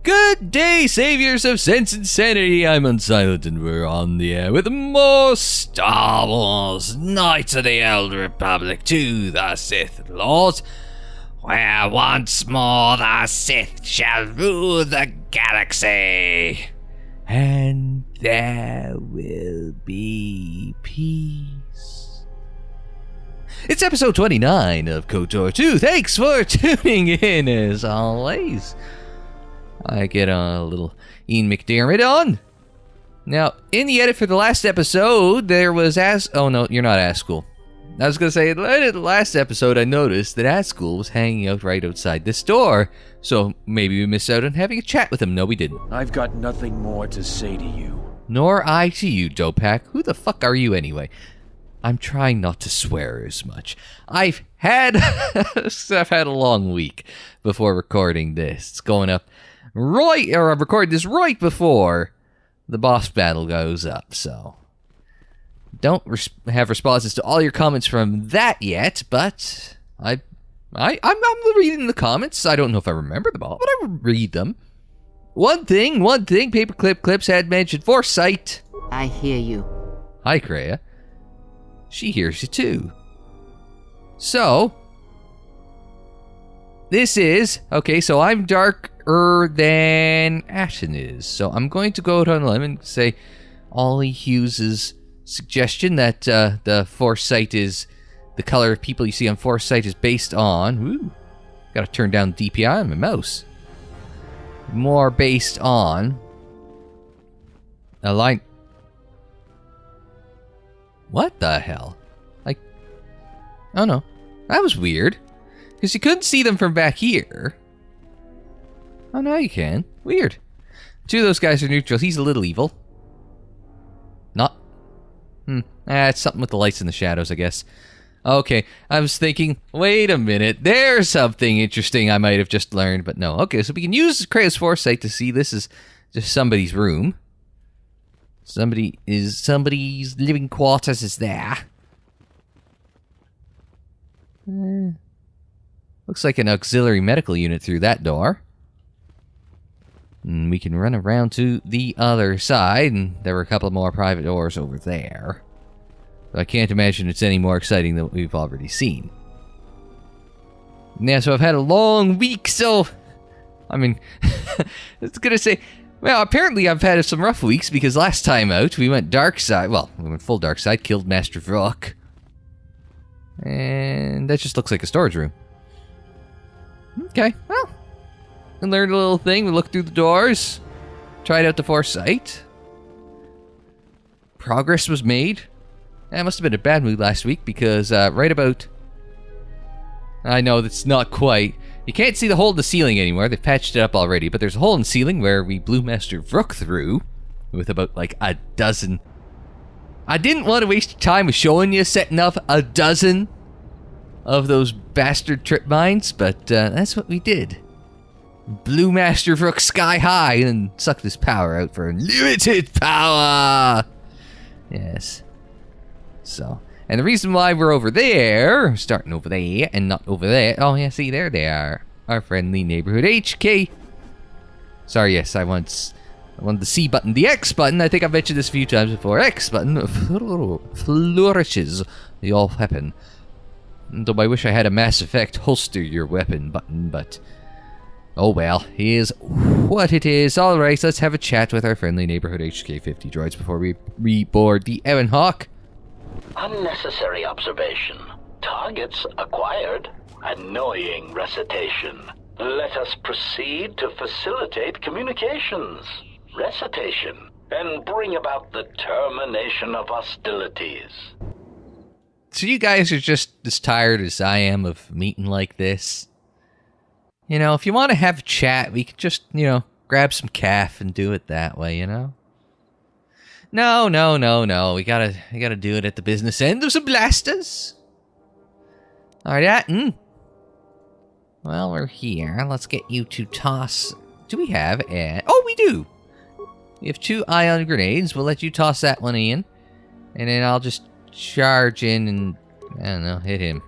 Good day, saviors of sense and sanity. I'm Unsilent, and we're on the air with more Star Wars Knights of the Old Republic to the Sith Lords, where once more the Sith shall rule the galaxy, and there will be peace. It's episode 29 of KOTOR 2. Thanks for tuning in, as always. I get a little Ian McDiarmid on. Now, in the edit for the last episode, there was oh no, you're not Ascool. I was going to say, in the last episode, I noticed that Ascool was hanging out right outside this door. So maybe we missed out on having a chat with him. No, we didn't. I've got nothing more to say to you. Nor I to you, Dopak. Who the fuck are you anyway? I'm trying not to swear as much. I've had a long week before recording this. It's going up I've recorded this right before the boss battle goes up, so don't have responses to all your comments from that yet, but I'm reading the comments. I don't know if I remember them all, but I read them. One thing, Paperclip Clips had mentioned foresight. I hear you. Hi, Kreia. She hears you too. So, this is, okay, so I'm darker than Atton is. So I'm going to go out on a limb and say Ollie Hughes' suggestion that the foresight is, the color of people you see on foresight is based on, gotta turn down the DPI on my mouse. More based on a line. What the hell? Like, oh no, that was weird. Because you couldn't see them from back here. Oh, now you can. Weird. Two of those guys are neutral. He's a little evil. Not. It's something with the lights and the shadows, I guess. Okay, I was thinking, wait a minute, there's something interesting I might have just learned, but no. Okay, so we can use Kreia's foresight to see this is just somebody's room. Somebody's living quarters is there. Looks like an auxiliary medical unit through that door. And we can run around to the other side, and there were a couple more private doors over there. But I can't imagine it's any more exciting than what we've already seen. Yeah, so I've had a long week, so I mean, it's gonna say, well, apparently I've had some rough weeks, because last time out, we went dark side. Well, we went full dark side, killed Master Vrock. And that just looks like a storage room. Okay, well, we learned a little thing. We looked through the doors, tried out the foresight. Progress was made. I must have been in a bad mood last week, because right about... I know that's not quite... You can't see the hole in the ceiling anymore. They've patched it up already, but there's a hole in the ceiling where we blew Master Vrook through with about like a dozen. I didn't want to waste your time with showing you setting up a dozen of those bastard trip mines, but that's what we did. Blew Master Vrook sky high and sucked his power out for unlimited power. Yes. So... And the reason why we're over there, starting over there and not over there. Oh yeah, see, there they are. Our friendly neighborhood HK. Sorry, yes, I want the C button. The X button, I think I've mentioned this a few times before. X button flourishes your weapon. Though I wish I had a Mass Effect holster your weapon button, but... Oh well, here's what it is. Alright, let's have a chat with our friendly neighborhood HK-50 droids before we reboard the Ebon Hawk. Unnecessary observation. Targets acquired. Annoying recitation. Let us proceed to facilitate communications. Recitation. And bring about the termination of hostilities. So you guys are just as tired as I am of meeting like this? You know, if you want to have a chat, we could just, you know, grab some calf and do it that way, you know? No. We gotta do it at the business end of some blasters. Alright, Atton. Well, we're here. Let's get you to toss... Do we have a... Oh, we do! We have 2 ion grenades. We'll let you toss that one in. And then I'll just charge in and... I don't know, hit him.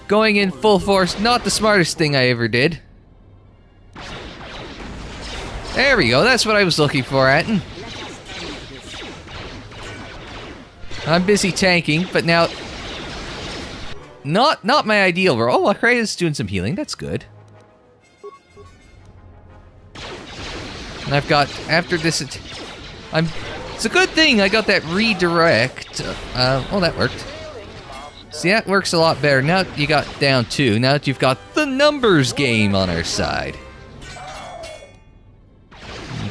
Going in full force, not the smartest thing I ever did. There we go, that's what I was looking for, Atton. I'm busy tanking, but now... Not my ideal role. Oh, well, Kreia's doing some healing, that's good. And I've got, after this... It's a good thing I got that redirect. Oh, that worked. See, that works a lot better. Now you got down 2. Now that you've got the numbers game on our side.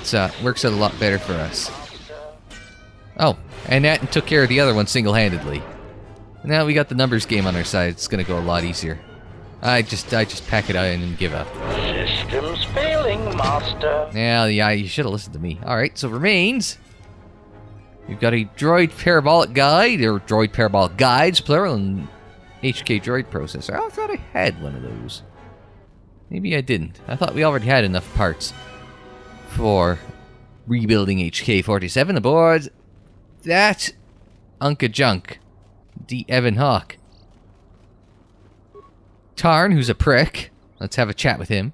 It works out a lot better for us. Oh, and Atton took care of the other one single-handedly. Now we got the numbers game on our side. It's gonna go a lot easier. I just pack it out and give up. Systems failing, Master. Yeah, you should have listened to me. Alright, so remains... We've got a droid parabolic guide, or droid parabolic guides, plural, and HK droid processor. Oh, I thought I had one of those. Maybe I didn't. I thought we already had enough parts for rebuilding HK-47 aboard that Unca Junk, the Ebon Hawk. Tarn, who's a prick. Let's have a chat with him.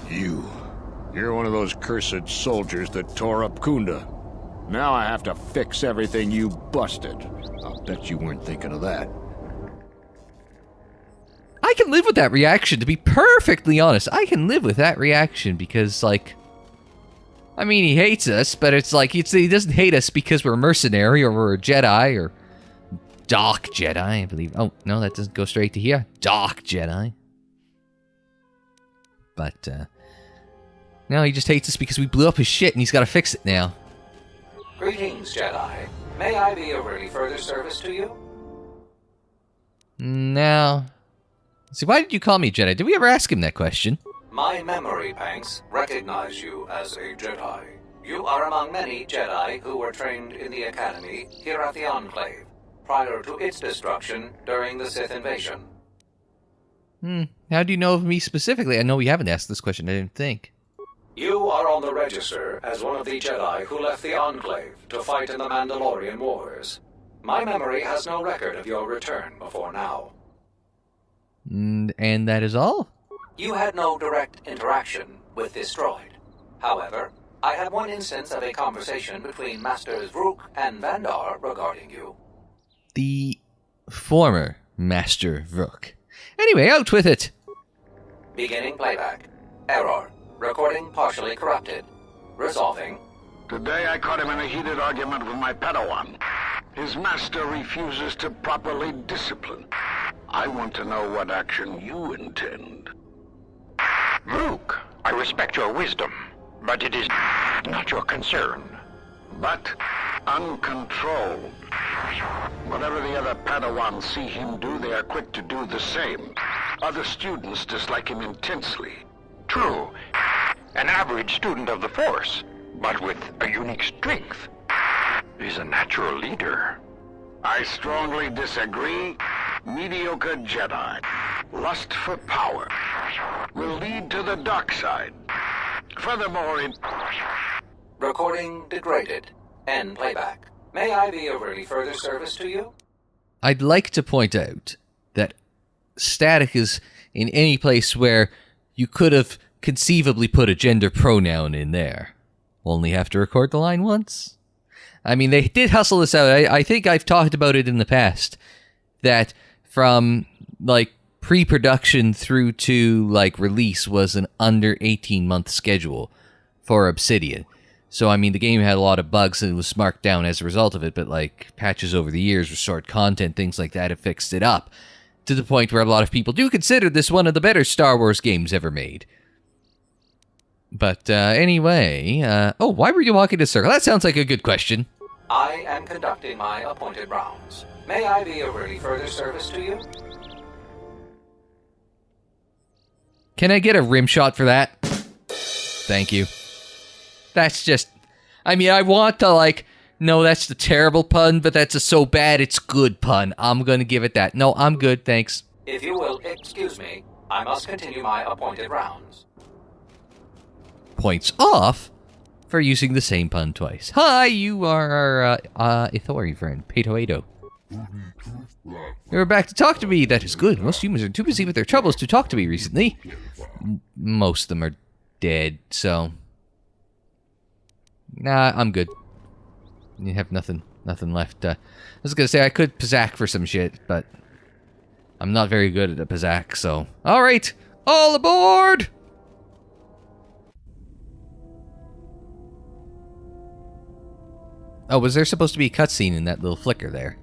You're one of those cursed soldiers that tore up Kunda. Now I have to fix everything you busted. I'll bet you weren't thinking of that. I can live with that reaction, to be perfectly honest. I can live with that reaction because, like... I mean, he hates us, but it's like, he doesn't hate us because we're a mercenary or we're a Jedi or... Dark Jedi, I believe. Oh, no, that doesn't go straight to here. Dark Jedi. But, now he just hates us because we blew up his shit and he's got to fix it now. Greetings, Jedi. May I be of any further service to you? No. See, why did you call me Jedi? Did we ever ask him that question? My memory banks recognize you as a Jedi. You are among many Jedi who were trained in the Academy here at the Enclave, prior to its destruction during the Sith invasion. How do you know of me specifically? I know we haven't asked this question, I didn't think. You are on the register as one of the Jedi who left the Enclave to fight in the Mandalorian Wars. My memory has no record of your return before now. And that is all? You had no direct interaction with this droid. However, I had one instance of a conversation between Masters Rook and Rendar regarding you. The former Master Rook. Anyway, out with it! Beginning playback. Error. Recording partially corrupted. Resolving. Today I caught him in a heated argument with my Padawan. His master refuses to properly discipline. I want to know what action you intend. Luke, I respect your wisdom, but it is not your concern. But uncontrolled. Whatever the other Padawans see him do, they are quick to do the same. Other students dislike him intensely. True, an average student of the Force, but with a unique strength. He's a natural leader. I strongly disagree. Mediocre Jedi, lust for power, will lead to the dark side. Furthermore, it... Recording degraded. End playback. May I be of any further service to you? I'd like to point out that static is in any place where you could have conceivably put a gender pronoun in there. Only have to record the line once. I mean, they did hustle this out. I think I've talked about it in the past, that from, like, pre-production through to, like, release was an under 18-month schedule for Obsidian. So, I mean, the game had a lot of bugs and it was marked down as a result of it, but, like, patches over the years, restored content, things like that have fixed it up to the point where a lot of people do consider this one of the better Star Wars games ever made. But, anyway, oh, why were you walking in a circle? That sounds like a good question. I am conducting my appointed rounds. May I be of any further service to you? Can I get a rim shot for that? Thank you. That's just... I mean, I want to, like... No, that's the terrible pun, but that's a so bad it's good pun. I'm gonna give it that. No, I'm good, thanks. If you will excuse me, I must continue my appointed rounds. Points off for using the same pun twice. Hi, you are our Ithori friend, Patoado. You're back to talk to me. That is good. Most humans are too busy with their troubles to talk to me recently. Most of them are dead, so... Nah, I'm good. You have nothing left. I was gonna say I could Pizzac for some shit, but... I'm not very good at a Pizzac, so... Alright! All aboard! Oh, was there supposed to be a cutscene in that little flicker there?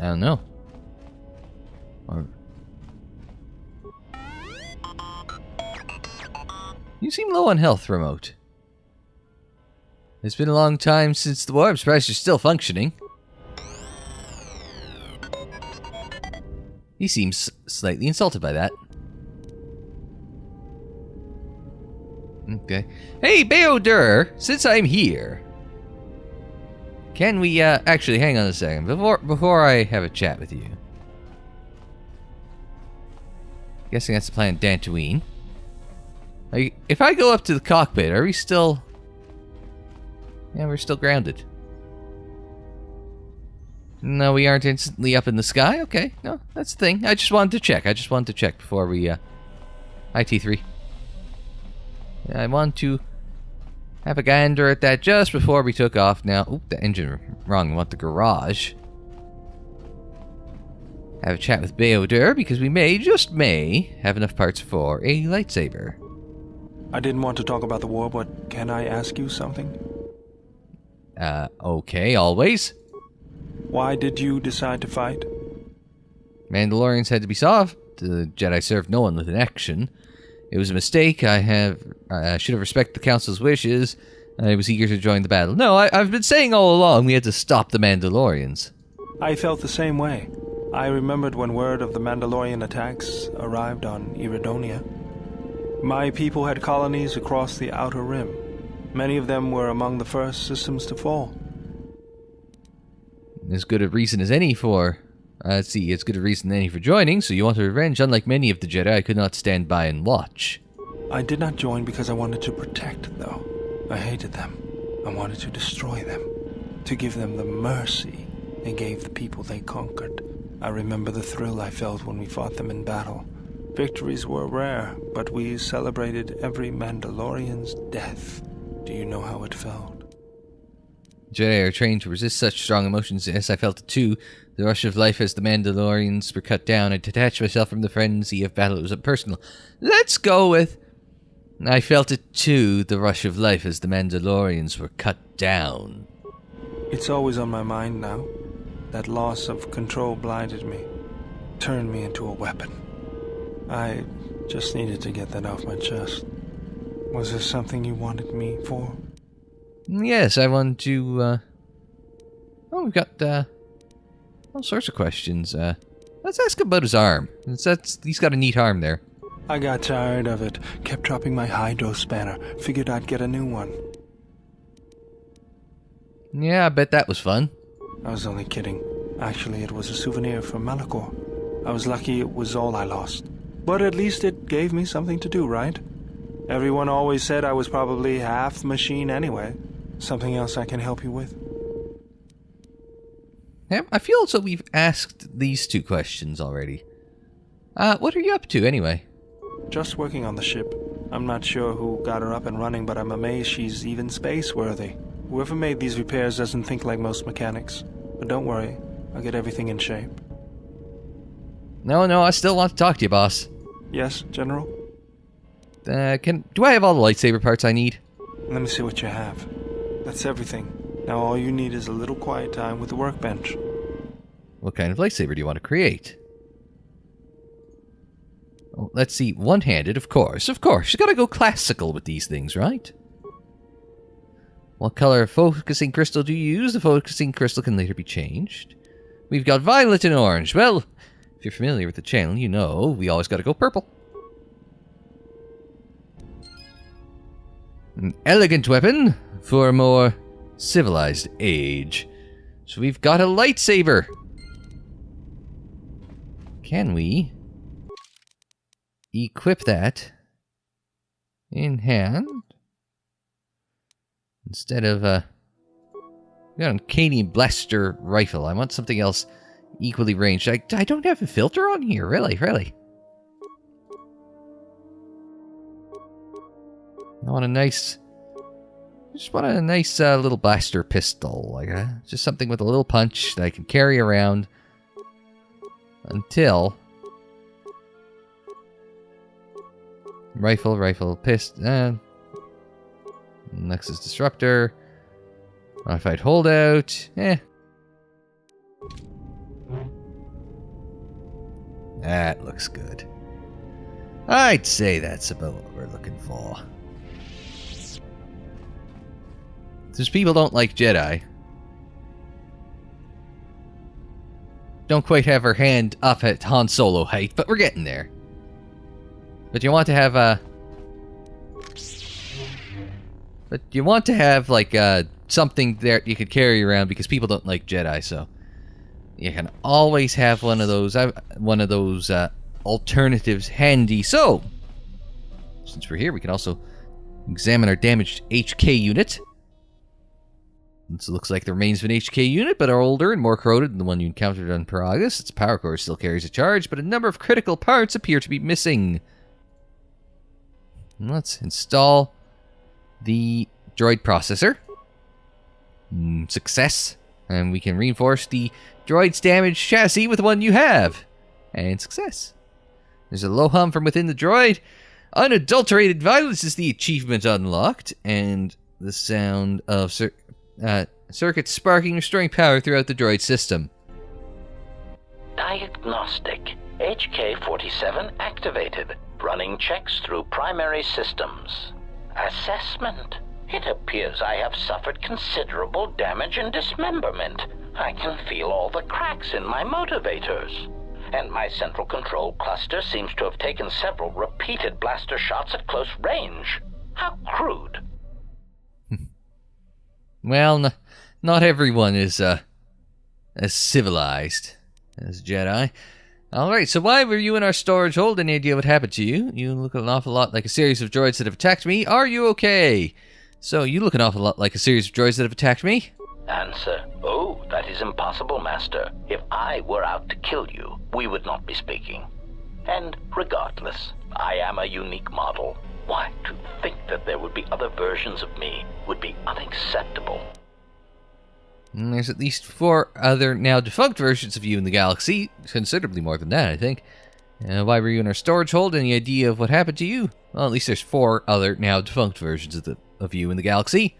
I don't know. Or... You seem low on health, Remote. It's been a long time since the war. I'm surprised you're still functioning. He seems slightly insulted by that. Okay. Hey, Beodur! Since I'm here... Can we, actually, hang on a second. Before I have a chat with you. Guessing that's the planet Dantooine. Like, if I go up to the cockpit, are we still... Yeah, we're still grounded. No, we aren't instantly up in the sky? Okay, no, that's the thing. I just wanted to check. Before we, IT3. I want to have a gander at that just before we took off. Now, oop, the engine wrong. I want the garage. Have a chat with Beodur because we just may, have enough parts for a lightsaber. I didn't want to talk about the war, but can I ask you something? Okay, always. Why did you decide to fight? Mandalorians had to be soft. The Jedi served no one with an action. It was a mistake. I should have respected the Council's wishes. I was eager to join the battle. No, I've been saying all along we had to stop the Mandalorians. I felt the same way. I remembered when word of the Mandalorian attacks arrived on Iridonia. My people had colonies across the Outer Rim. Many of them were among the first systems to fall. As good a reason as any for... Let's see, as good a reason as any for joining, so you want revenge. Unlike many of the Jedi, I could not stand by and watch. I did not join because I wanted to protect, though. I hated them. I wanted to destroy them. To give them the mercy they gave the people they conquered. I remember the thrill I felt when we fought them in battle. Victories were rare, but we celebrated every Mandalorian's death. Do you know how it felt? Jedi are trained to resist such strong emotions. Yes, I felt it too. The rush of life as the Mandalorians were cut down. I detached myself from the frenzy of battle. It was impersonal. Let's go with... I felt it too, the rush of life as the Mandalorians were cut down. It's always on my mind now. That loss of control blinded me. Turned me into a weapon. I just needed to get that off my chest. Was there something you wanted me for? Yes, I want to, Oh, we've got, all sorts of questions. Let's ask about his arm. He's got a neat arm there. I got tired of it. Kept dropping my hydro spanner. Figured I'd get a new one. Yeah, I bet that was fun. I was only kidding. Actually, it was a souvenir from Malachor. I was lucky it was all I lost. But at least it gave me something to do, right? Everyone always said I was probably half machine anyway. Something else I can help you with? Yeah, I feel as though we've asked these two questions already. What are you up to, anyway? Just working on the ship. I'm not sure who got her up and running, but I'm amazed she's even space-worthy. Whoever made these repairs doesn't think like most mechanics. But don't worry, I'll get everything in shape. No, I still want to talk to you, boss. Yes, General? Do I have all the lightsaber parts I need? Let me see what you have. That's everything. Now all you need is a little quiet time with the workbench. What kind of lightsaber do you want to create? Oh, let's see, one-handed, of course. You gotta go classical with these things, right? What color focusing crystal do you use? The focusing crystal can later be changed. We've got violet and orange. Well, if you're familiar with the channel, you know we always gotta go purple. An elegant weapon for a more civilized age. So we've got a lightsaber. Can we equip that in hand? Instead of we got a Canadian blaster rifle. I want something else equally ranged. I don't have a filter on here, really. I want a nice, just want a nice little blaster pistol, like just something with a little punch that I can carry around until rifle, pistol, Nexus disruptor. Modified holdout. That looks good. I'd say that's about what we're looking for. Since people don't like Jedi, don't quite have her hand up at Han Solo height, but we're getting there. But you want to have like something there you could carry around because people don't like Jedi, so you can always have one of those alternatives handy. So, since we're here, we can also examine our damaged HK unit. This looks like the remains of an HK unit, but are older and more corroded than the one you encountered on Paragus. Its power core still carries a charge, but a number of critical parts appear to be missing. Let's install the droid processor. Success. And we can reinforce the droid's damaged chassis with the one you have. And success. There's a low hum from within the droid. Unadulterated violence is the achievement unlocked. And the sound of circuits sparking, restoring power throughout the droid system. Diagnostic. HK-47 activated. Running checks through primary systems. Assessment. It appears I have suffered considerable damage and dismemberment. I can feel all the cracks in my motivators. And my central control cluster seems to have taken several repeated blaster shots at close range. How crude. Well, not everyone is as civilized as Jedi. Alright, so why were you in our storage hold? Any idea what happened to you? You look an awful lot like a series of droids that have attacked me. Are you okay? So, you look an awful lot like a series of droids that have attacked me. Answer. Oh, that is impossible, Master. If I were out to kill you, we would not be speaking. And regardless, I am a unique model. Why, to think that there would be other versions of me would be unacceptable. And there's at least 4 other now defunct versions of you in the galaxy. Considerably more than that, I think. Why were you in our storage hold? Any idea of what happened to you? Well, at least there's 4 other now defunct versions of you in the galaxy.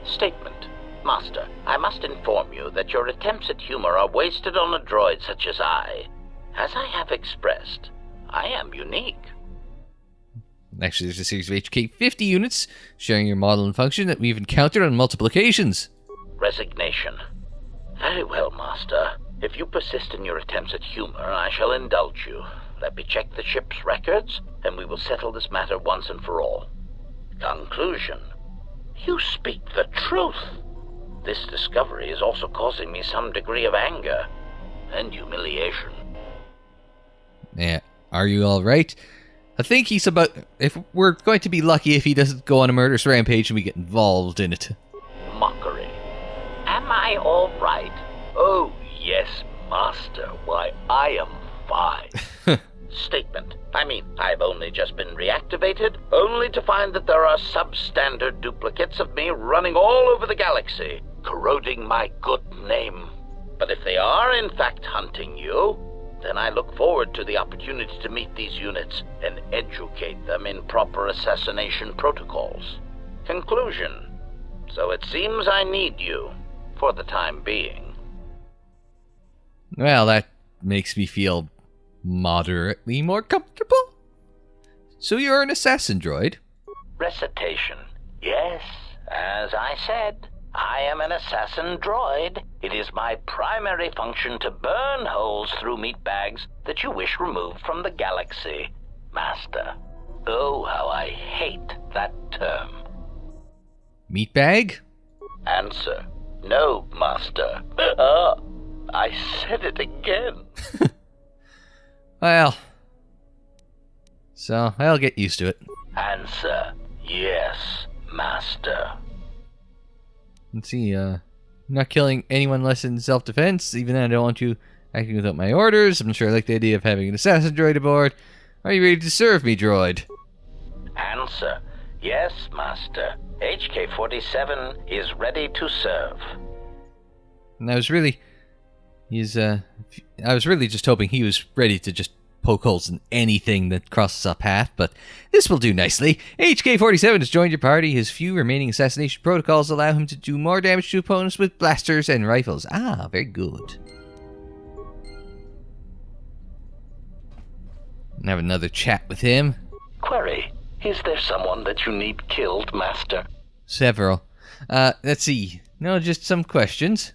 Statement. Master, I must inform you that your attempts at humor are wasted on a droid such as I. As I have expressed, I am unique. Actually, there's a series of HK-50 units sharing your model and function that we've encountered on multiple occasions. Resignation. Very well, Master. If you persist in your attempts at humor, I shall indulge you. Let me check the ship's records, and we will settle this matter once and for all. Conclusion. You speak the truth. This discovery is also causing me some degree of anger and humiliation. Yeah, are you alright? I think he's about... If we're going to be lucky if he doesn't go on a murderous rampage and we get involved in it. Mockery. Am I all right? Oh, yes, Master. Why, I am fine. Statement. I mean, I've only just been reactivated, only to find that there are substandard duplicates of me running all over the galaxy, corroding my good name. But if they are in fact hunting you, then I look forward to the opportunity to meet these units and educate them in proper assassination protocols. Conclusion. So it seems I need you, for the time being. Well, that makes me feel moderately more comfortable. So you're an assassin droid? Recitation. Yes, as I said, I am an assassin droid. It is my primary function to burn holes through meat bags that you wish removed from the galaxy, Master. Oh, how I hate that term. Meatbag? Answer. No, Master. I said it again. Well, so I'll get used to it. Answer. Yes, Master. Let's see, not killing anyone less in self-defense, even then I don't want you acting without my orders. I'm sure I like the idea of having an assassin droid aboard. Are you ready to serve me, droid? Answer. Yes, Master. HK-47 is ready to serve. And I was really just hoping he was ready to just poke holes in anything that crosses our path, but this will do nicely. HK-47 has joined your party. His few remaining assassination protocols allow him to do more damage to opponents with blasters and rifles. Ah, very good. And have another chat with him. Query. Is there someone that you need killed, Master? Several. Let's see. No, just some questions.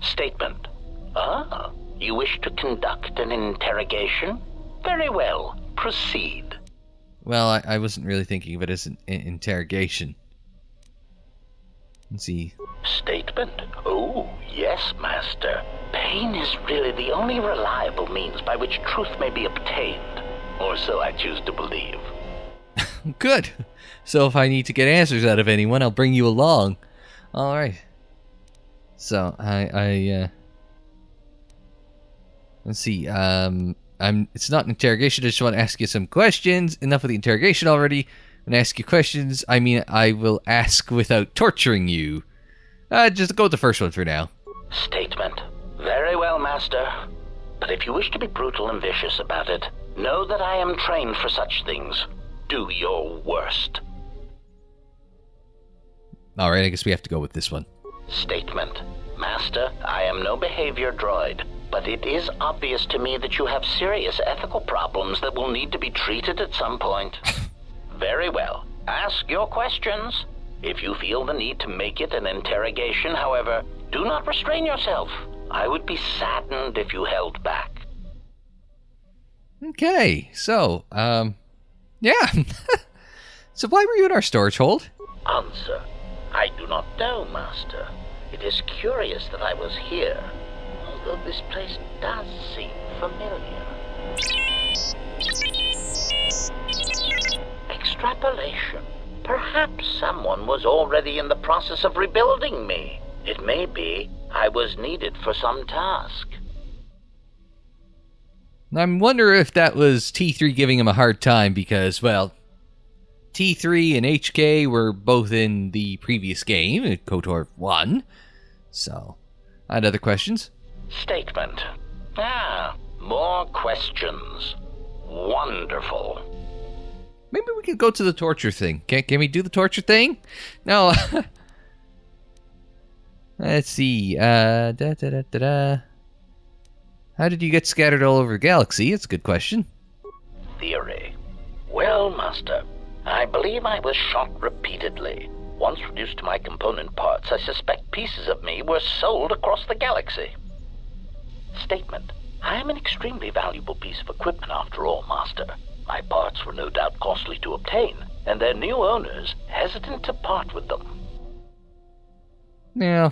Statement. Ah, you wish to conduct an interrogation? Very well. Proceed. Well, I wasn't really thinking of it as an interrogation. Let's see. Statement. Oh, yes, Master. Pain is really the only reliable means by which truth may be obtained. Or so I choose to believe. Good. So if I need to get answers out of anyone, I'll bring you along. All right. So let's see. It's not an interrogation. I just want to ask you some questions. Enough of the interrogation already. When I ask you questions, I mean I will ask without torturing you. Just go with the first one for now. Statement. Very well, Master. But if you wish to be brutal and vicious about it, know that I am trained for such things. Do your worst. Alright, I guess we have to go with this one. Statement. Master, I am no behavior droid, but it is obvious to me that you have serious ethical problems that will need to be treated at some point. Very well. Ask your questions. If you feel the need to make it an interrogation, however, do not restrain yourself. I would be saddened if you held back. Okay, so, yeah. So why were you in our storage hold? Answer. I do not know, Master. It is curious that I was here, although this place does seem familiar. Extrapolation. Perhaps someone was already in the process of rebuilding me. It may be I was needed for some task. I wonder if that was T3 giving him a hard time because, well, T3 and HK were both in the previous game, KOTOR 1. So, I had other questions. Statement. More questions. Wonderful. Maybe we could go to the torture thing. Can we do the torture thing? No. Let's see. How did you get scattered all over the galaxy? It's a good question. Theory. Well, Master, I believe I was shot repeatedly. Once reduced to my component parts, I suspect pieces of me were sold across the galaxy. Statement. I am an extremely valuable piece of equipment after all, Master. My parts were no doubt costly to obtain, and their new owners hesitant to part with them. Yeah.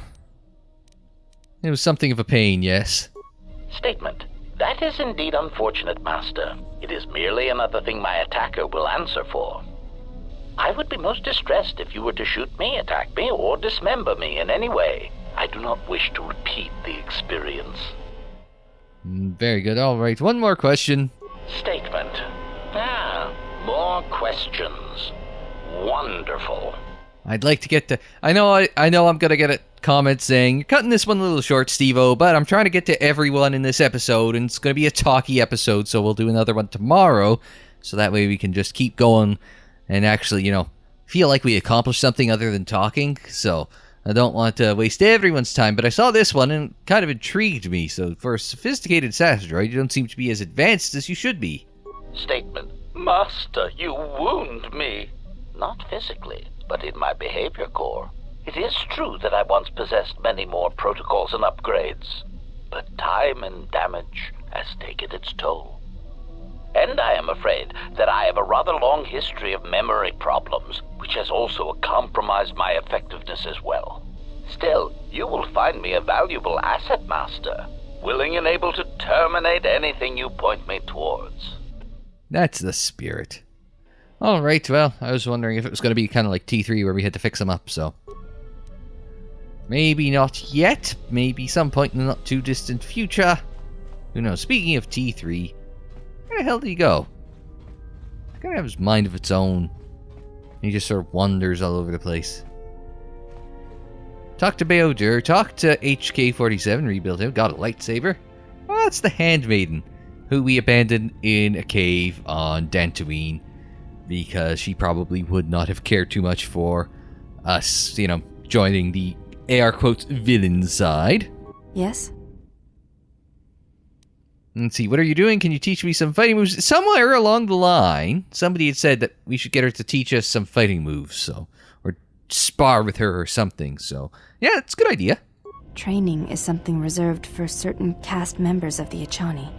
It was something of a pain, yes. Statement. That is indeed unfortunate, Master. It is merely another thing my attacker will answer for. I would be most distressed if you were to shoot me, attack me, or dismember me in any way. I do not wish to repeat the experience. Very good. All right. One more question. Statement. More questions. Wonderful. I'd like to get to... I know I'm going to get a comment saying, you're cutting this one a little short, Steve-O, but I'm trying to get to everyone in this episode, and it's going to be a talky episode, so we'll do another one tomorrow, so that way we can just keep going and actually, feel like we accomplished something other than talking. So I don't want to waste everyone's time, but I saw this one and it kind of intrigued me. So for a sophisticated assassin droid, you don't seem to be as advanced as you should be. Statement. Master, you wound me. Not physically, but in my behavior core. It is true that I once possessed many more protocols and upgrades, but time and damage has taken its toll. And I am afraid that I have a rather long history of memory problems, which has also compromised my effectiveness as well. Still, you will find me a valuable asset, Master, willing and able to terminate anything you point me towards. That's the spirit. Alright, well, I was wondering if it was going to be kind of like T3 where we had to fix them up, so... Maybe not yet. Maybe some point in the not too distant future. Who knows? Speaking of T3, where the hell did he go? He's gonna have his mind of its own. He just sort of wanders all over the place. Talk to Beodur, talk to HK-47, rebuild him, got a lightsaber. Oh, that's the Handmaiden, who we abandoned in a cave on Dantooine, because she probably would not have cared too much for us, you know, joining the air quotes villain side. Yes? Let's see, what are you doing? Can you teach me some fighting moves? Somewhere along the line, somebody had said that we should get her to teach us some fighting moves, so, or spar with her or something, so, yeah, it's a good idea. Training is something reserved for certain cast members of the Echani,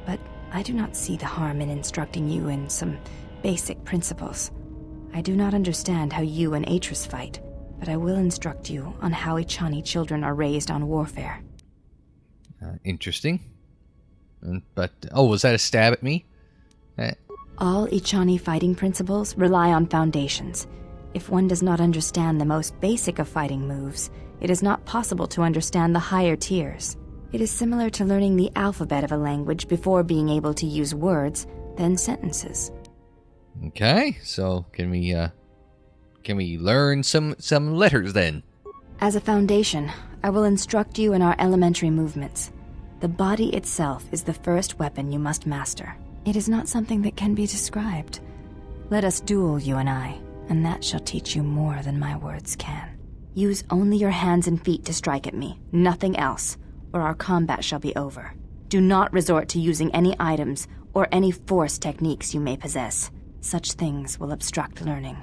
but I do not see the harm in instructing you in some basic principles. I do not understand how you and Atris fight, but I will instruct you on how Echani children are raised on warfare. Interesting. But, oh, was that a stab at me? All Echani fighting principles rely on foundations. If one does not understand the most basic of fighting moves, it is not possible to understand the higher tiers. It is similar to learning the alphabet of a language before being able to use words, then sentences. Okay, so can we learn some letters then? As a foundation, I will instruct you in our elementary movements. The body itself is the first weapon you must master. It is not something that can be described. Let us duel, you and I, and that shall teach you more than my words can. Use only your hands and feet to strike at me, nothing else, or our combat shall be over. Do not resort to using any items or any force techniques you may possess. Such things will obstruct learning.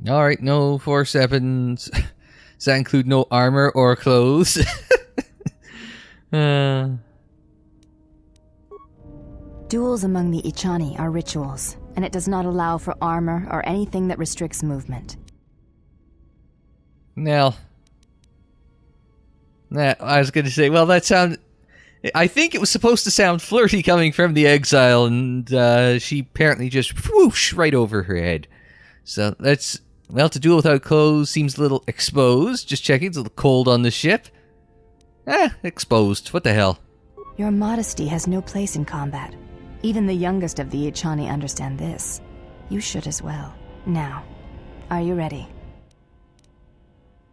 Alright, no force weapons. Does that include no armor or clothes? Duels among the Echani are rituals, and it does not allow for armor or anything that restricts movement. Now, I was going to say, well, that sound... I think it was supposed to sound flirty coming from the exile, and she apparently just whoosh right over her head. So that's... Well, to duel without clothes seems a little exposed. Just checking, it's a little cold on the ship. Exposed. What the hell? Your modesty has no place in combat. Even the youngest of the Echani understand this. You should as well. Now, are you ready?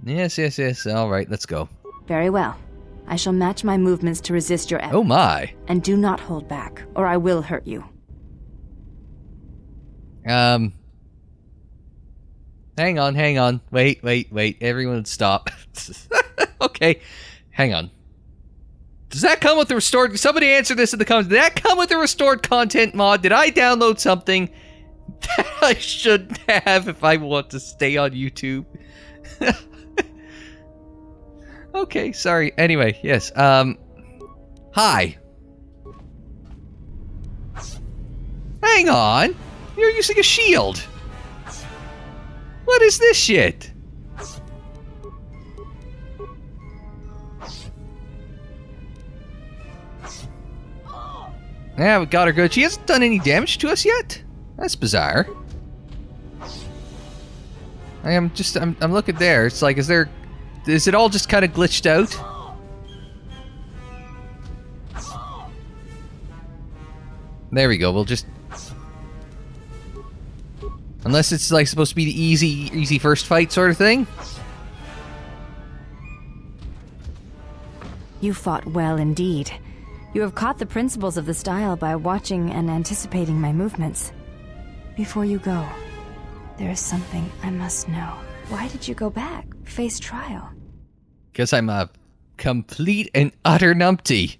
Yes. Alright, let's go. Very well. I shall match my movements to resist your Oh my! And do not hold back, or I will hurt you. Hang on. Wait. Everyone stop. Okay. Hang on. Does that come with the restored... Somebody answer this in the comments. Did that come with the restored content mod? Did I download something that I shouldn't have if I want to stay on YouTube? Okay, sorry. Anyway, yes. Hi. Hang on. You're using a shield. What is this shit? Yeah, we got her good. She hasn't done any damage to us yet? That's bizarre. I'm looking there. It's like, is it all just kind of glitched out? There we go. We'll just... Unless it's like supposed to be the easy first fight sort of thing. You fought well indeed. You have caught the principles of the style by watching and anticipating my movements. Before you go, there is something I must know. Why did you go back, face trial? Because I'm a complete and utter numpty.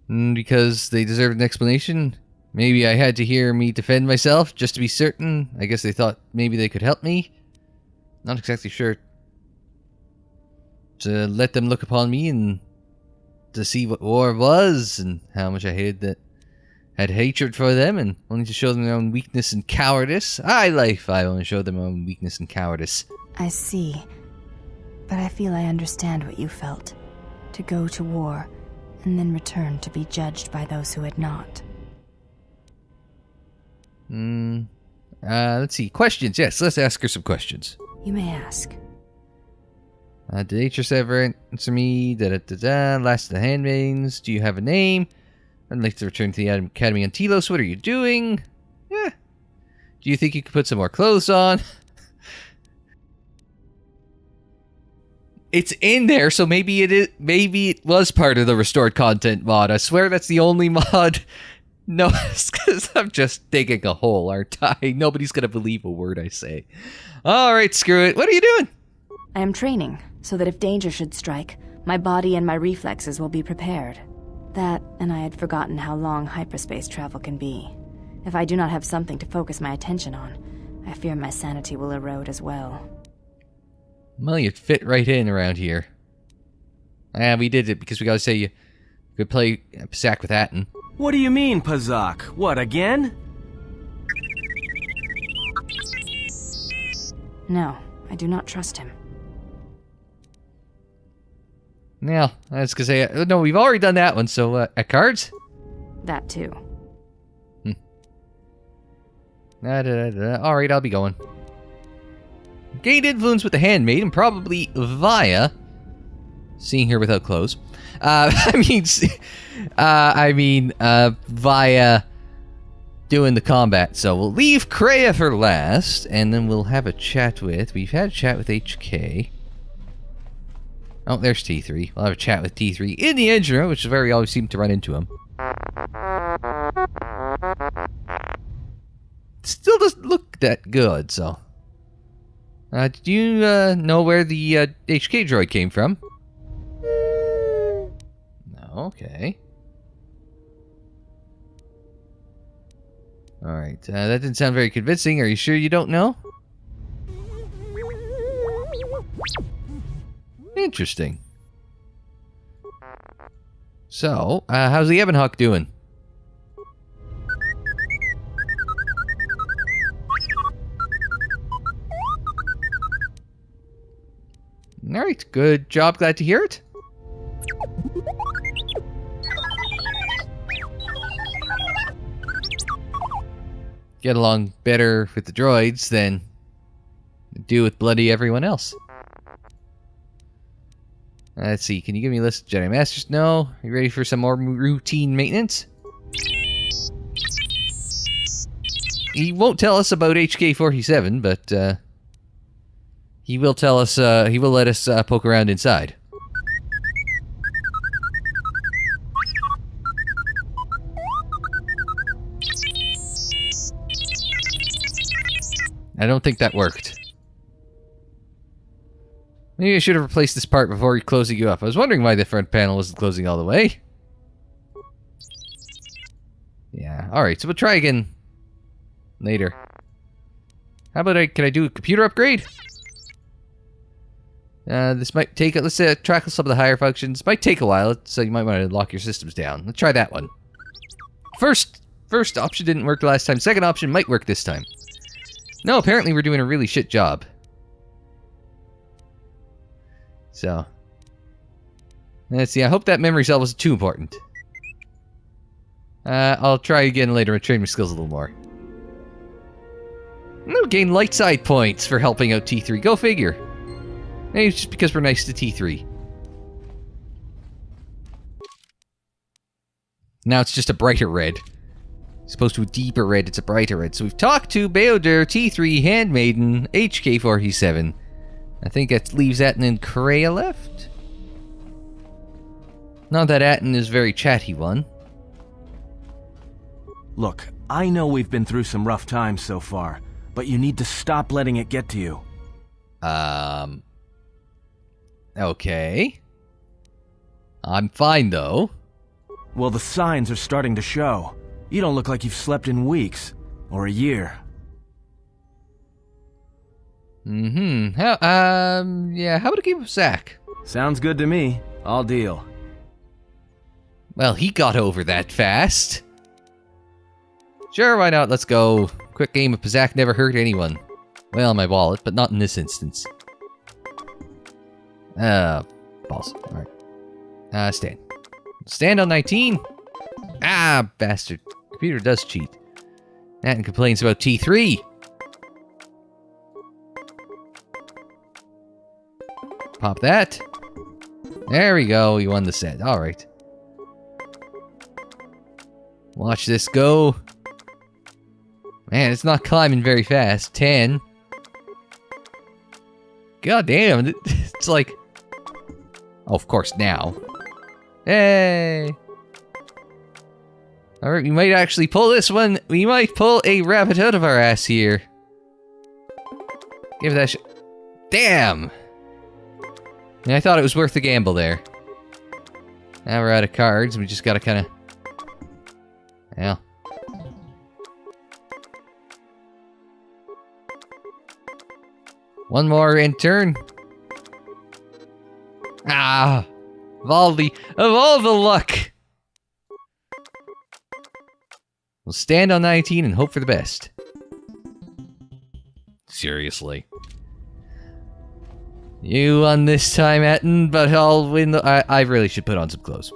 Because they deserved an explanation. Maybe I had to hear me defend myself just to be certain. I guess they thought maybe they could help me. Not exactly sure. To let them look upon me and to see what war was and how much I had hatred for them, and only to show them their own weakness and cowardice. I only showed them my own weakness and cowardice. I see. But I feel I understand what you felt. To go to war, and then return to be judged by those who had not. Let's see. Questions. Yes, let's ask her some questions. You may ask. Did Atris ever answer me? Last of the Handmaidens. Do you have a name? I'd like to return to the Academy on Telos. What are you doing? Yeah. Do you think you could put some more clothes on? It's in there, so maybe it was part of the restored content mod. I swear that's the only mod. No, it's because I'm just digging a hole, aren't I? Nobody's gonna believe a word I say. Alright, screw it. What are you doing? I am training, so that if danger should strike, my body and my reflexes will be prepared. That, and I had forgotten how long hyperspace travel can be. If I do not have something to focus my attention on, I fear my sanity will erode as well. Well, you'd fit right in around here. We did it because we gotta say you could play Pazaak with Atton. What do you mean, Pazaak? What, again? No, I do not trust him. Yeah, I was gonna say, no, we've already done that one, so, at cards? That too. Alright, I'll be going. Gained influence with the Handmaiden, probably via seeing her without clothes. Via doing the combat. So we'll leave Kreia for last, and then we'll have a chat with... We've had a chat with HK. Oh, there's T3. We'll have a chat with T3 in the engine room, which is where we always seem to run into him. Still doesn't look that good, so... do you know where the HK droid came from? No, okay. Alright, that didn't sound very convincing. Are you sure you don't know? Interesting. So, how's the Ebon Hawk doing? Alright, good job. Glad to hear it. Get along better with the droids than do with bloody everyone else. Let's see, can you give me a list of Jedi Masters? No. Are you ready for some more routine maintenance? He won't tell us about HK-47, but he will tell us, he will let us poke around inside. I don't think that worked. Maybe I should have replaced this part before closing you up. I was wondering why the front panel wasn't closing all the way. Yeah, alright, so we'll try again later. How about can I do a computer upgrade? This might take, let's track some of the higher functions. Might take a while, so you might want to lock your systems down. Let's try that one. First option didn't work last time. Second option might work this time. No, apparently we're doing a really shit job. So, let's see. I hope that memory cell wasn't too important. I'll try again later and train my skills a little more. No, gain light side points for helping out T3. Go figure. Maybe it's just because we're nice to T3. Now it's just a brighter red. As opposed to a deeper red, it's a brighter red. So we've talked to Beodur, T3, Handmaiden, HK-47. I think that leaves Atton and Kreia left. Not that Atton is very chatty one. Look, I know we've been through some rough times so far, but you need to stop letting it get to you. Okay. I'm fine, though. Well, the signs are starting to show. You don't look like you've slept in weeks. Or a year. Yeah, how about a game of Zack? Sounds good to me. I'll deal. Well, he got over that fast. Sure, why not? Let's go. Quick game of Pazaak never hurt anyone. Well, my wallet, but not in this instance. Balls. Alright. Stand. Stand on 19. Ah, bastard. Computer does cheat. Atton complains about T3. Pop that. There we go. We won the set. Alright. Watch this go. Man, it's not climbing very fast. 10. God damn. It's like... Oh, of course, now. Hey! Alright, we might actually pull this one. We might pull a rabbit out of our ass here. Give that Damn! I thought it was worth the gamble there. Now we're out of cards. We just gotta kinda... Well... One more in turn. Ah! Of all the luck! We'll stand on 19 and hope for the best. Seriously. You won this time, Atton, but I'll win the... I really should put on some clothes.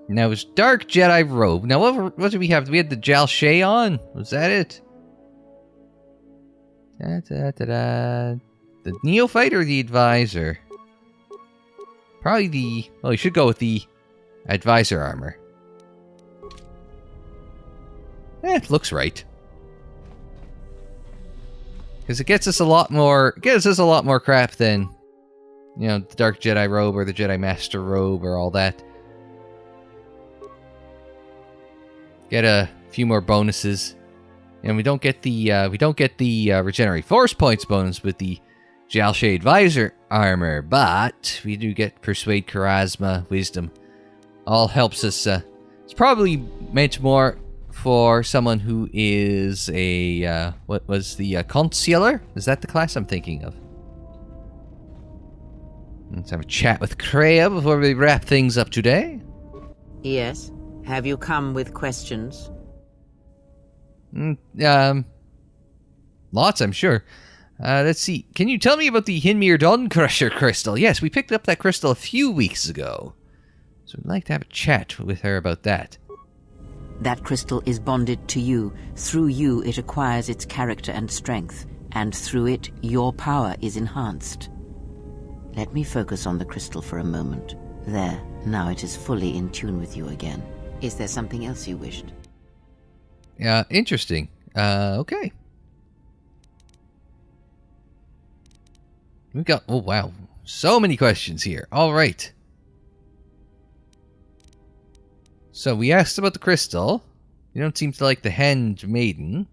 Now, it's Dark Jedi Robe. Now, what did we have? We had the Jalshay on? Was that it? The Neophyte or the Advisor? Probably the... Well, you should go with the Advisor armor. It looks right. Because it gets us a lot more crap than, you know, the Dark Jedi Robe or the Jedi Master Robe or all that. Get a few more bonuses. And we don't get the Regenerate Force Points bonus with the Jalshay Advisor armor, but we do get Persuade, Charisma, Wisdom. All helps us. It's probably meant more for someone who is a what was the Chancellor? Is that the class I'm thinking of? Let's have a chat with Kreia before we wrap things up today. Yes. Have you come with questions? Lots, I'm sure. Let's see. Can you tell me about the Hinmir Dawn Crusher crystal? Yes, we picked up that crystal a few weeks ago. So I'd like to have a chat with her about that. That crystal is bonded to you. Through you, it acquires its character and strength, and through it, your power is enhanced. Let me focus on the crystal for a moment. There, now it is fully in tune with you again. Is there something else you wished? Yeah, interesting. Okay. We've got, oh wow, so many questions here. All right. So we asked about the crystal. You don't seem to like the Handmaiden.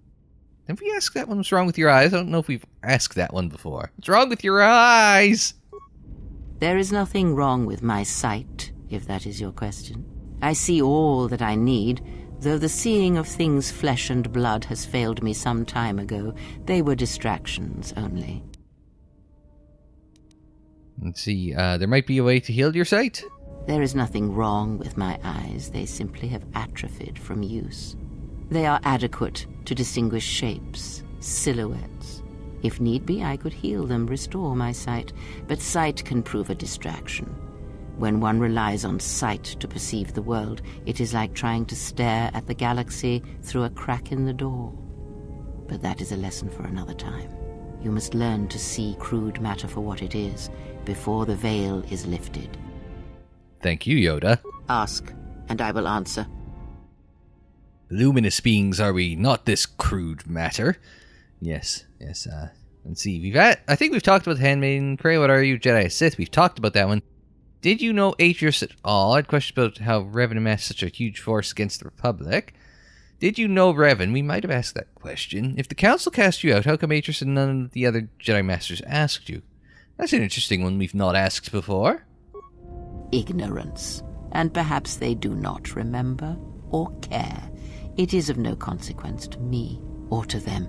Have we asked that one what's wrong with your eyes? I don't know if we've asked that one before. What's wrong with your eyes? There is nothing wrong with my sight, if that is your question. I see all that I need, though the seeing of things flesh and blood has failed me some time ago. They were distractions only. Let's see, there might be a way to heal your sight? There is nothing wrong with my eyes. They simply have atrophied from use. They are adequate to distinguish shapes, silhouettes. If need be, I could heal them, restore my sight, but sight can prove a distraction. When one relies on sight to perceive the world, it is like trying to stare at the galaxy through a crack in the door. But that is a lesson for another time. You must learn to see crude matter for what it is, before the veil is lifted. Thank you, Yoda. Ask, and I will answer. Luminous beings are we, not this crude matter. Yes, let's see. I think we've talked about Handmaiden. Kreia, what are you? Jedi Sith. We've talked about that one. Did you know Atreus at all? I had questions about how Revan amassed such a huge force against the Republic. Did you know Revan? We might have asked that question. If the Council cast you out, how come Atreus and none of the other Jedi Masters asked you? That's an interesting one we've not asked before. Ignorance. And perhaps they do not remember or care. It is of no consequence to me or to them.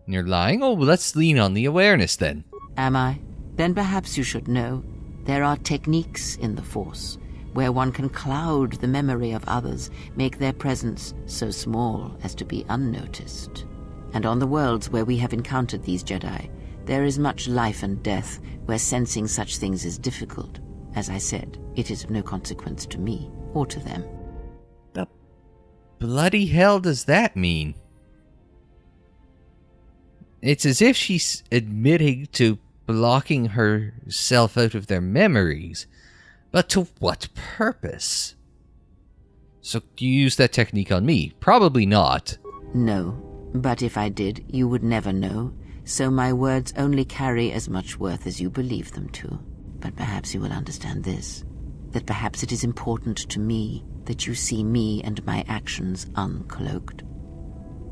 You're lying? Oh, well, let's lean on the awareness then. Am I? Then perhaps you should know. There are techniques in the Force where one can cloud the memory of others, make their presence so small as to be unnoticed. And on the worlds where we have encountered these Jedi, there is much life and death where sensing such things is difficult. As I said, it is of no consequence to me or to them. The bloody hell does that mean? It's as if she's admitting to blocking herself out of their memories. But to what purpose? So do you use that technique on me? Probably not. No, but if I did, you would never know. So my words only carry as much worth as you believe them to. But perhaps you will understand this. That perhaps it is important to me that you see me and my actions uncloaked.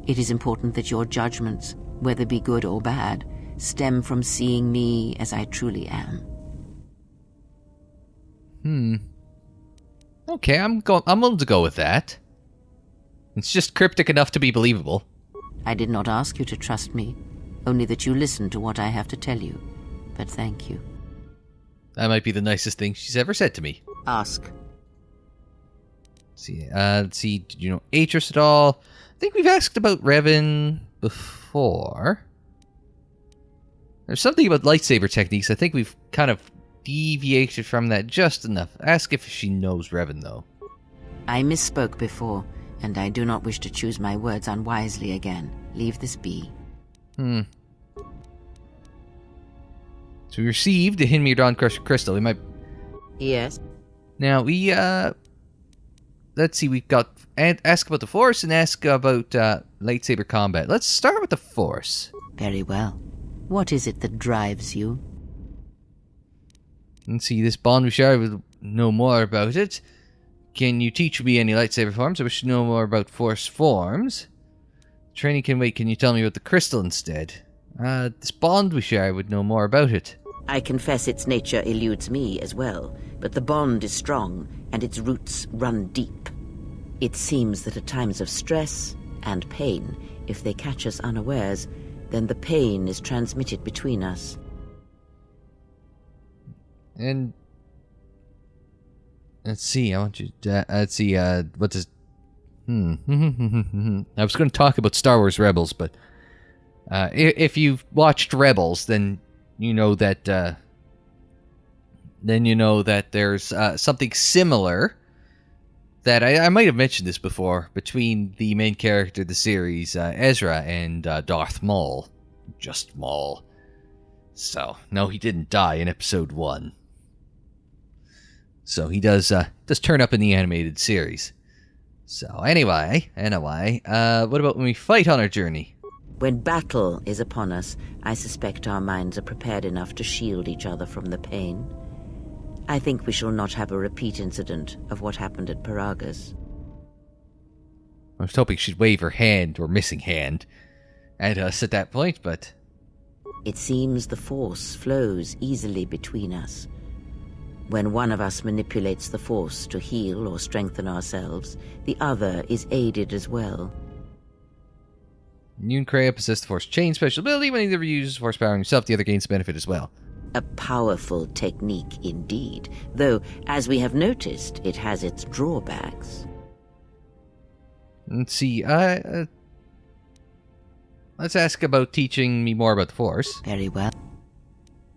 It is important that your judgments, whether be good or bad, stem from seeing me as I truly am. Okay, I'm willing to go with that. It's just cryptic enough to be believable. I did not ask you to trust me, only that you listen to what I have to tell you. But thank you. That might be the nicest thing she's ever said to me. Ask. Let's see, did you know Atris at all? I think we've asked about Revan before. There's something about lightsaber techniques. I think we've kind of deviated from that just enough. Ask if she knows Revan, though. I misspoke before, and I do not wish to choose my words unwisely again. Leave this be. So we received a Hinmir Dawn Crusher Crystal. We might... Yes? Now, we, let's see, we've got... ask about the Force and ask about, lightsaber combat. Let's start with the Force. Very well. What is it that drives you? Let's see, this Bond Bashar will know more about it. Can you teach me any lightsaber forms? I wish to know more about Force forms. Training can wait. Can you tell me about the crystal instead? This Bond Bashar would know more about it. I confess its nature eludes me as well, but the bond is strong, and its roots run deep. It seems that at times of stress and pain, if they catch us unawares, then the pain is transmitted between us. And let's see, I want you to, let's see, what does, I was going to talk about Star Wars Rebels, but, if you've watched Rebels, then you know that, there's, something similar that I might have mentioned this before between the main character of the series, Ezra, and, Darth Maul. Just Maul. So, no, he didn't die in episode 1. So he does turn up in the animated series. So anyway, what about when we fight on our journey? When battle is upon us, I suspect our minds are prepared enough to shield each other from the pain. I think we shall not have a repeat incident of what happened at Paragas. I was hoping she'd wave her hand, or missing hand, at us at that point, but... It seems the Force flows easily between us. When one of us manipulates the Force to heal or strengthen ourselves, the other is aided as well. You and Kreia possess the Force Chain special ability. When either uses Force power on yourself, the other gains benefit as well. A powerful technique indeed, though, as we have noticed, it has its drawbacks. Let's see, let's ask about teaching me more about the Force. Very well.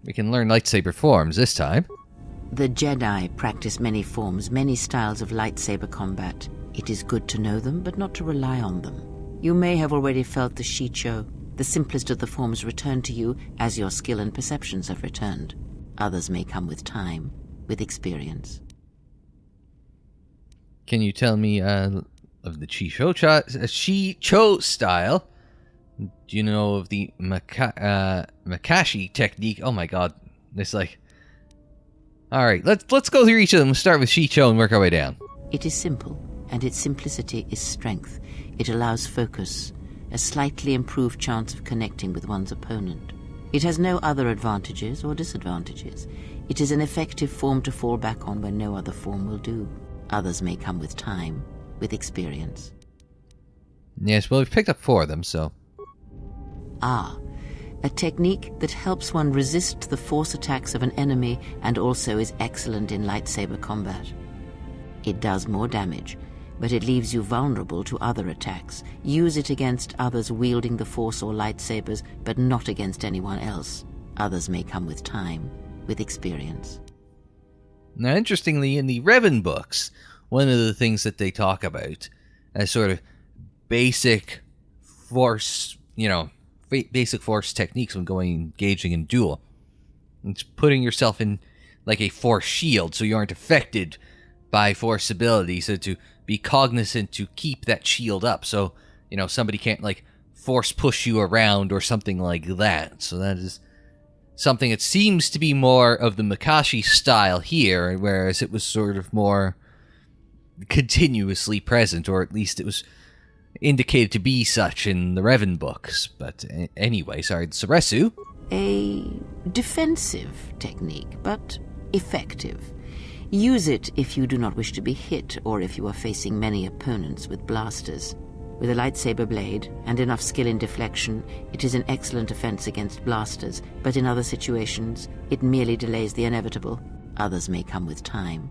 We can learn lightsaber forms this time. The Jedi practice many forms, many styles of lightsaber combat. It is good to know them, but not to rely on them. You may have already felt the Shicho, the simplest of the forms, return to you as your skill and perceptions have returned. Others may come with time, with experience. Can you tell me of the Shicho style? Do you know of the Makashi technique? Oh my god, it's like... Alright, let's go through each of them. We'll start with Shicho and work our way down. It is simple, and its simplicity is strength. It allows focus, a slightly improved chance of connecting with one's opponent. It has no other advantages or disadvantages. It is an effective form to fall back on when no other form will do. Others may come with time, with experience. Yes, well, we've picked up 4 of them, so... A technique that helps one resist the Force attacks of an enemy and also is excellent in lightsaber combat. It does more damage, but it leaves you vulnerable to other attacks. Use it against others wielding the Force or lightsabers, but not against anyone else. Others may come with time, with experience. Now, interestingly, in the Revan books, one of the things that they talk about as sort of basic Force, basic Force techniques when engaging in duel. It's putting yourself in like a Force shield so you aren't affected by Force abilities, so to be cognizant to keep that shield up so, somebody can't like Force push you around or something like that. So that is something that seems to be more of the Makashi style here, whereas it was sort of more continuously present, or at least it was indicated to be such in the Revan books. But anyway, sorry, Saresu. A defensive technique, but effective. Use it if you do not wish to be hit, or if you are facing many opponents with blasters. With a lightsaber blade and enough skill in deflection, it is an excellent defense against blasters, but in other situations, it merely delays the inevitable. Others may come with time.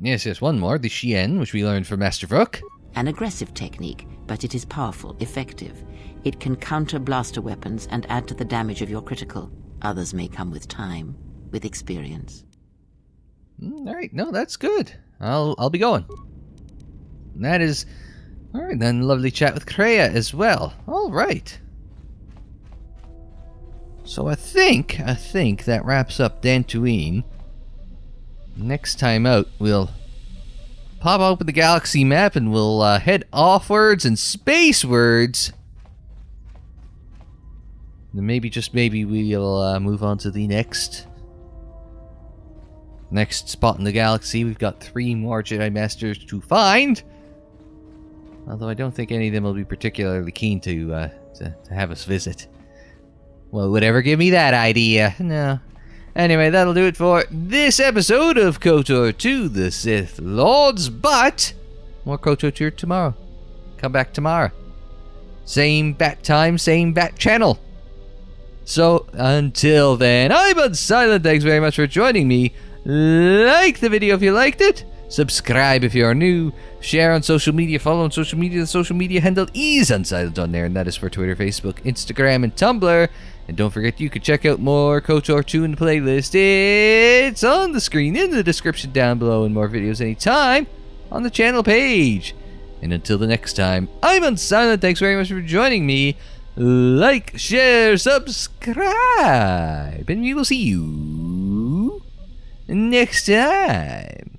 Yes, one more, the Shien, which we learned from Master Vrook. An aggressive technique, but it is powerful, effective. It can counter blaster weapons and add to the damage of your critical. Others may come with time, with experience. Alright, no, that's good. I'll be going. And that is... Alright, then lovely chat with Kreia as well. Alright. So I think that wraps up Dantooine. Next time out, we'll pop open the galaxy map and we'll head offwards and spacewards. Then maybe, just maybe, we'll move on to the next spot in the galaxy. We've got 3 more Jedi Masters to find. Although I don't think any of them will be particularly keen to have us visit. Well, would ever give me that idea? No. Anyway, that'll do it for this episode of KOTOR to the Sith Lords, but more KOTOR to tomorrow. Come back tomorrow. Same bat time, same bat channel. So, until then, I'm Unsilent. Thanks very much for joining me. Like the video if you liked it. Subscribe if you are new. Share on social media. Follow on social media. The social media handle is Unsilent on there, and that is for Twitter, Facebook, Instagram, and Tumblr. And don't forget, you can check out more KOTOR 2 in the playlist. It's on the screen in the description down below, and more videos anytime on the channel page. And until the next time, I'm Unsilent. Thanks very much for joining me. Like, share, subscribe, and we will see you next time.